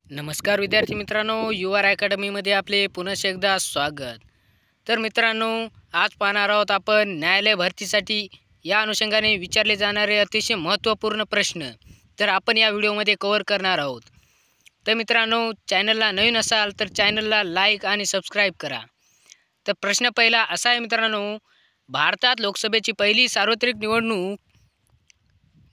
नमस्कार विद्यार्थी मित्रांनो, UR अकॅडमीमध्ये आपले पुनश्च एकदा स्वागत। तर मित्रांनो, आज पाहणार आहोत आपण न्यायालय भरतीसाठी या अनुषंगाने विचारले जाणारे अतिशय महत्त्वपूर्ण प्रश्न तर आपण या व्हिडिओमध्ये कव्हर करणार आहोत। तर मित्रांनो, चॅनलला नवीन असाल तर चॅनलला लाईक आणि सबस्क्राईब करा। तर प्रश्न पहिला असा आहे मित्रांनो, भारतात लोकसभेची पहिली सार्वत्रिक निवडणूक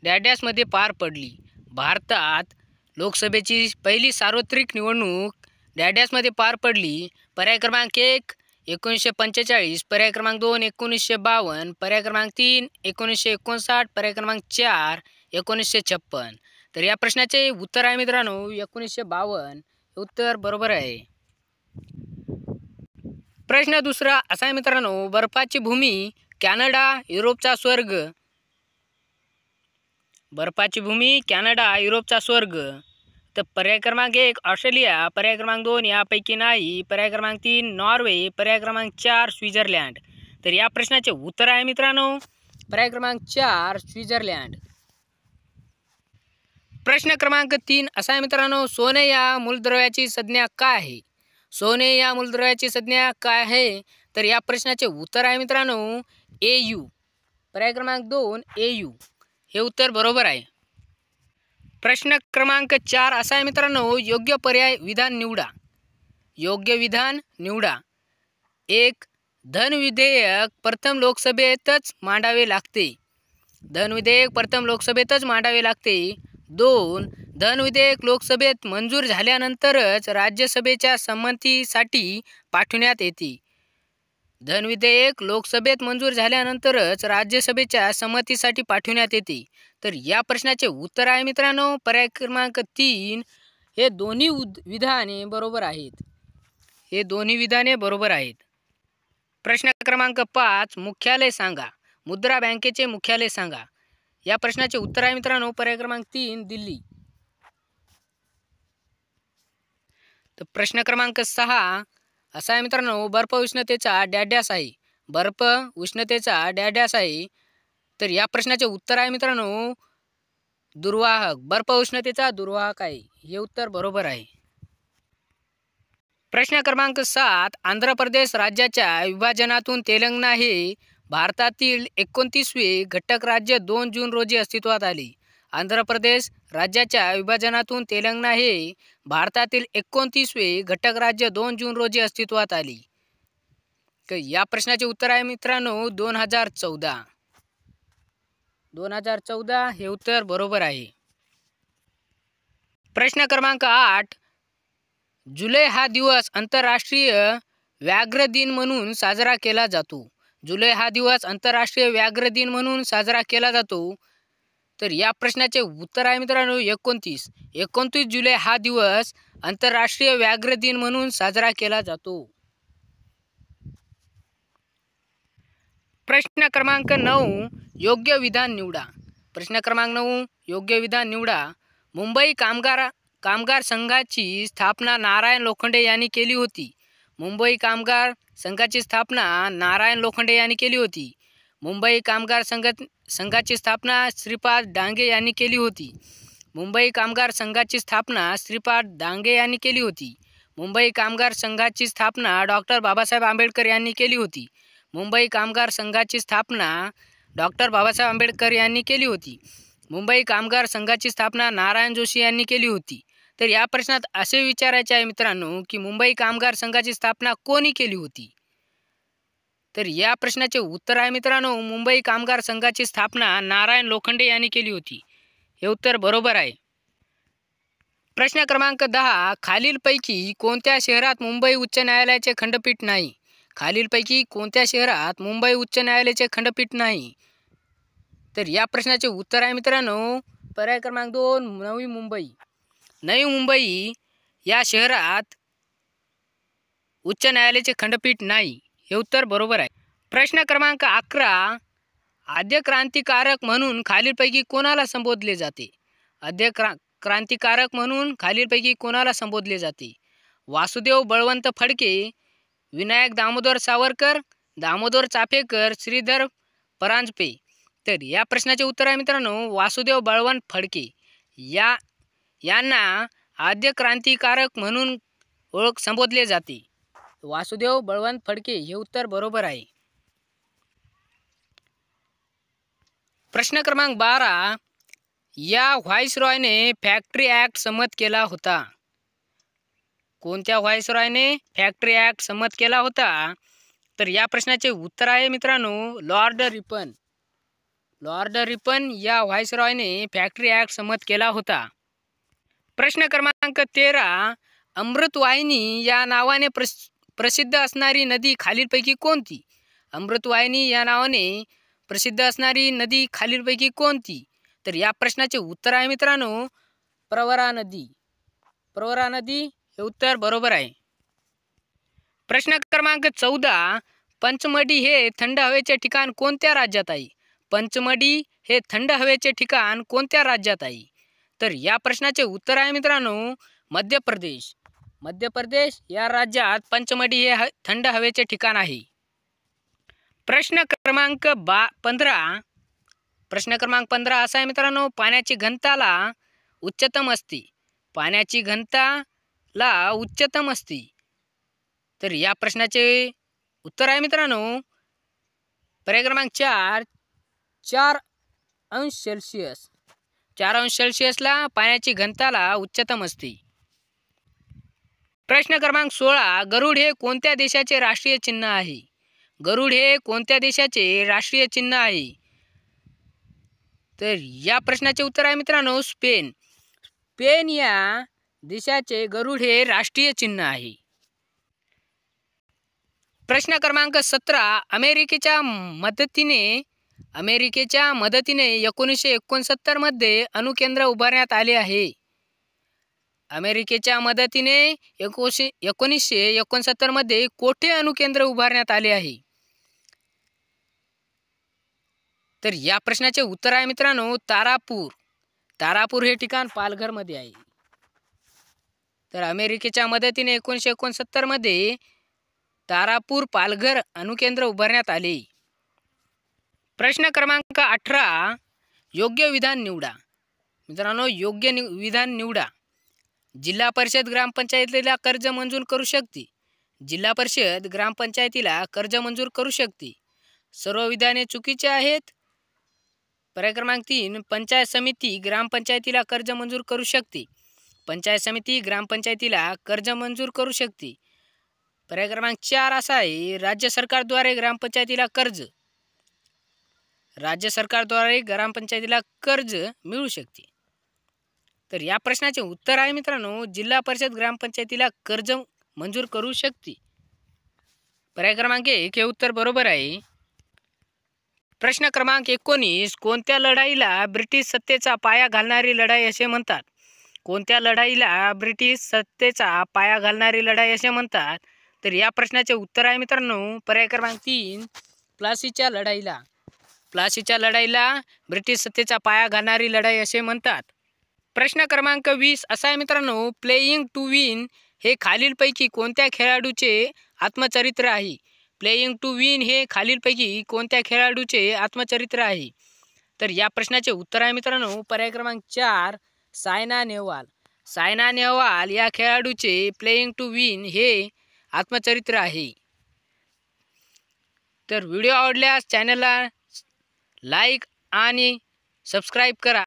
डॅशमध्ये पार पडली। भारतात लोकसभेची पहिली सार्वत्रिक निवडणूक डॅशमध्ये पार पडली। पर्याय क्रमांक 1 1945, पर्याय क्रमांक 2 1952, पर्याय क्रमांक 3 1959, पर्याय क्रमांक 4 1956। तर या प्रश्नाचे उत्तर आहे मित्रांनो 1952 हे उत्तर बरोबर आहे। प्रश्न दुसरा असा आहे मित्रांनो, बर्फाची भूमी कॅनडा युरोपचा स्वर्ग। बर्फाची भूमी कॅनडा युरोपचा स्वर्ग। तर पर्याय क्रमांक 1 ऑस्ट्रेलिया, पर्याय क्रमांक 2 यापैकी नाही, पर्याय क्रमांक 3 नॉर्वे, पर्याय क्रमांक 4 स्वित्झर्लंड। तर या प्रश्नाचे उत्तर आहे मित्रांनो पर्याय क्रमांक 4 स्वित्झर्लंड। प्रश्न क्रमांक 3 असा आहे मित्रांनो, सोने या मूलद्रव्याची संज्ञा काय आहे? सोने या मूलद्रव्याची संज्ञा काय आहे? तर या प्रश्नाचे उत्तर आहे मित्रांनो AU, पर्याय क्रमांक 2 AU हे उत्तर बरोबर आहे। प्रश्न क्रमांक 4 असा आहे मित्रांनो, योग्य पर्याय विधान निवडा। योग्य विधान निवडा। 1 धन विधेयक प्रथम लोकसभेतच मांडावे लागते। धन विधेयक प्रथम लोकसभेतच मांडावे लागते। 2 धन विधेयक लोकसभेत मंजूर झाल्यानंतरच राज्यसभेच्या संमतीसाठी पाठवण्यात येते। धन विधेयक लोकसभेत मंजूर झाल्यानंतरच राज्यसभेच्या संमतीसाठी पाठवण्यात येते। तर या प्रश्नाचे उत्तर आहे मित्रांनो पर्याय क्रमांक 3 हे दोन्ही विधाने बरोबर आहेत। हे दोन्ही विधाने बरोबर आहेत। प्रश्न क्रमांक 5 मुख्यालय सांगा। मुद्रा बँकेचे मुख्यालय सांगा। या प्रश्नाचे उत्तर आहे मित्रांनो पर्याय क्रमांक 3 दिल्ली। तर प्रश्न क्रमांक 6 असा आहे मित्रांनो, बर्फ उष्णतेचा डॅश आहे। बर्फ उष्णतेचा डॅश आहे। तर या प्रश्नाचे उत्तर आहे मित्रांनो दुर्वाहक। बर्फ उष्णतेचा दुर्वाहक आहे हे उत्तर बरोबर आहे। प्रश्न क्रमांक 7 आंध्र प्रदेश राज्याच्या विभाजनातून तेलंगणा हे भारतातील 29वे घटक राज्य 2 जून रोजी अस्तित्वात आले। आंध्र प्रदेश राज्याच्या विभाजनातून तेलंगणा हे भारतातील 29वे घटक राज्य 2 जून रोजी अस्तित्वात आले। तर या प्रश्नाचे उत्तर आहे मित्रांनो 2014। 2014 हे उत्तर बरोबर आहे। प्रश्न क्रमांक 8 जुलै हा दिवस आंतरराष्ट्रीय व्याघ्र दिन म्हणून साजरा केला जातो। जुलै हा दिवस आंतरराष्ट्रीय व्याघ्र दिन म्हणून साजरा केला जातो। तर या प्रश्नाचे उत्तर आहे मित्रांनो 29 जुलै हा दिवस आंतरराष्ट्रीय व्याघ्र दिन म्हणून साजरा केला जातो। प्रश्न क्रमांक 9 योग्य विधान निवडा। प्रश्न क्रमांक 9 योग्य विधान निवडा। मुंबई कामगार संघाची स्थापना नारायण लोखंडे यांनी केली होती। मुंबई कामगार संघाची स्थापना नारायण लोखंडे यांनी केली होती। मुंबई कामगार संघाची स्थापना श्रीपाद डांगे यांनी केली होती। मुंबई कामगार संघाची स्थापना श्रीपाद डांगे यांनी केली होती। मुंबई कामगार संघाची स्थापना डॉक्टर बाबासाहेब आंबेडकर यांनी केली होती। मुंबई कामगार संघाची स्थापना डॉक्टर बाबासाहेब आंबेडकर यांनी केली होती। मुंबई कामगार संघाची स्थापना नारायण जोशी यांनी केली होती। तर या प्रश्नात असे विचारायचे आहे मित्रांनो की मुंबई कामगार संघाची स्थापना कोणी केली होती? तर या प्रश्नाचे उत्तर आहे मित्रांनो मुंबई कामगार संघाची स्थापना नारायण लोखंडे यांनी केली होती हे उत्तर बरोबर आहे। प्रश्न क्रमांक 10 खालीलपैकी कोणत्या शहरात मुंबई उच्च न्यायालयाचे खंडपीठ नाही? खालीलपैकी कोणत्या शहरात मुंबई उच्च न्यायालयाचे खंडपीठ नाही? तर या प्रश्नाचे उत्तर आहे मित्रांनो पर्याय क्रमांक 2 नवी मुंबई। नवी मुंबई या शहरात उच्च न्यायालयाचे खंडपीठ नाही हे उत्तर बरोबर आहे। प्रश्न क्रमांक 11 आद्य क्रांतिकारक म्हणून खालीलपैकी कोणाला संबोधले जाते? आद्य क्रांतिकारक म्हणून खालीलपैकी कोणाला संबोधले जाते? वासुदेव बळवंत फडके, विनायक दामोदर सावरकर, दामोदर चाफेकर, श्रीधर परांजपे। तर या प्रश्नाचे उत्तर आहे मित्रांनो वासुदेव बळवंत फडके यांना आद्य क्रांतिकारक म्हणून संबोधले जाते? वासुदेव बळवंत फडके हे उत्तर बरोबर आहे. प्रश्न क्रमांक 12. या व्हाईसरॉयने फॅक्टरी ॲक्ट संमत केला होता? कोणत्या व्हाईसरॉयने फॅक्टरी ॲक्ट संमत केला होता? तर या प्रश्नाचे उत्तर आहे मित्रांनो लॉर्ड रिपन. लॉर्ड रिपन या व्हाईसरॉयने फॅक्टरी ॲक्ट संमत केला होता. प्रश्न क्रमांक 13. अमृतवाहिनी या नावाने प्रसिद्ध असणारी नदी खालीलपैकी कोणती? अमृतवाहिनी या नावाने प्रसिद्ध असणारी नदी खालीलपैकी कोणती? तर या प्रश्नाचे उत्तर आहे मित्रांनो प्रवरा नदी. प्रवरा नदी हे उत्तर बरोबर आहे. प्रश्न क्रमांक 14. पंचमढी हे थंड हवेचे ठिकाण कोणत्या राज्यात आहे? पंचमढी हे थंड हवेचे ठिकाण कोणत्या राज्यात आहे? तर या प्रश्नाचे उत्तर आहे मित्रांनो मध्य प्रदेश. मध्य प्रदेश या राज्यात पंचमढी हे थंड हवेचे ठिकाण आहे. प्रश्न क्रमांक 15. प्रश्न क्रमांक 15 असा आहे मित्रांनो पाण्याची घनताला उच्चतम असते. पाण्याची घनताला उच्चतम असते. तर या प्रश्नाचे उत्तर आहे मित्रांनो पर्याय क्रमांक 4. 4° सेल्सिअस. 4° सेल्सिअसला पाण्याची घनताला उच्चतम असते. प्रश्न क्रमांक 16. गरुड हे कोणत्या देशाचे राष्ट्रीय चिन्ह आहे? गरुड हे कोणत्या देशाचे राष्ट्रीय चिन्ह आहे? तर या प्रश्नाचे उत्तर आहे मित्रांनो स्पेन. स्पेन या देशाचे गरुड हे राष्ट्रीय चिन्ह आहे. प्रश्न क्रमांक 17. अमेरिकेच्या मदतीने 1969 मध्ये अणुकेंद्र उभारण्यात आले आहे. अमेरिकेच्या मदतीने 1969 मध्ये कोठे अणुकेंद्र उभारण्यात आले आहे? तर या प्रश्नाचे उत्तर आहे मित्रांनो तारापूर. तारापूर हे ठिकाण पालघरमध्ये आहे. तर अमेरिकेच्या मदतीने 1969 मध्ये तारापूर पालघर अणुकेंद्र उभारण्यात आले. प्रश्न क्रमांक 18. योग्य विधान निवडा. मित्रांनो योग्य विधान निवडा. जिल्हा परिषद ग्रामपंचायतीला कर्ज मंजूर करू शकते. जिल्हा परिषद ग्रामपंचायतीला कर्ज मंजूर करू शकते. सर्व विधाने चुकीचे आहेत. पर्याय क्रमांक 3. पंचायत समिती ग्रामपंचायतीला कर्ज मंजूर करू शकते. पंचायत समिती ग्रामपंचायतीला कर्ज मंजूर करू शकते. पर्याय क्रमांक 4 असा आहे राज्य सरकारद्वारे ग्रामपंचायतीला कर्ज. राज्य सरकारद्वारे ग्रामपंचायतीला कर्ज मिळू शकते. तर या प्रश्नाचे उत्तर आहे मित्रांनो जिल्हा परिषद ग्रामपंचायतीला कर्ज मंजूर करू शकते. पर्याय क्रमांक 1 हे उत्तर बरोबर आहे. प्रश्न क्रमांक 19. कोणत्या लढाईला ब्रिटिश सत्तेचा पाया घालणारी लढाई असे म्हणतात? कोणत्या लढाईला ब्रिटिश सत्तेचा पाया घालणारी लढाई असे म्हणतात? तर या प्रश्नाचे उत्तर आहे मित्रांनो पर्याय क्रमांक 3 प्लासीच्या लढाईला. प्लासीच्या लढाईला ब्रिटिश सत्तेचा पाया घालणारी लढाई असे म्हणतात. प्रश्न क्रमांक 20 असा आहे मित्रांनो प्लेइंग टू विन हे खालीलपैकी कोणत्या खेळाडूचे आत्मचरित्र आहे? प्लेइंग टू विन हे खालीलपैकी कोणत्या खेळाडूचे आत्मचरित्र आहे? तर या प्रश्नाचे उत्तर आहे मित्रांनो पर्याय क्रमांक 4 सायना नेहवाल. सायना नेहवाल या खेळाडूचे प्लेइंग टू विन हे आत्मचरित्र आहे. तर व्हिडिओ आवडल्यास चॅनलला लाईक आणि सबस्क्राईब करा.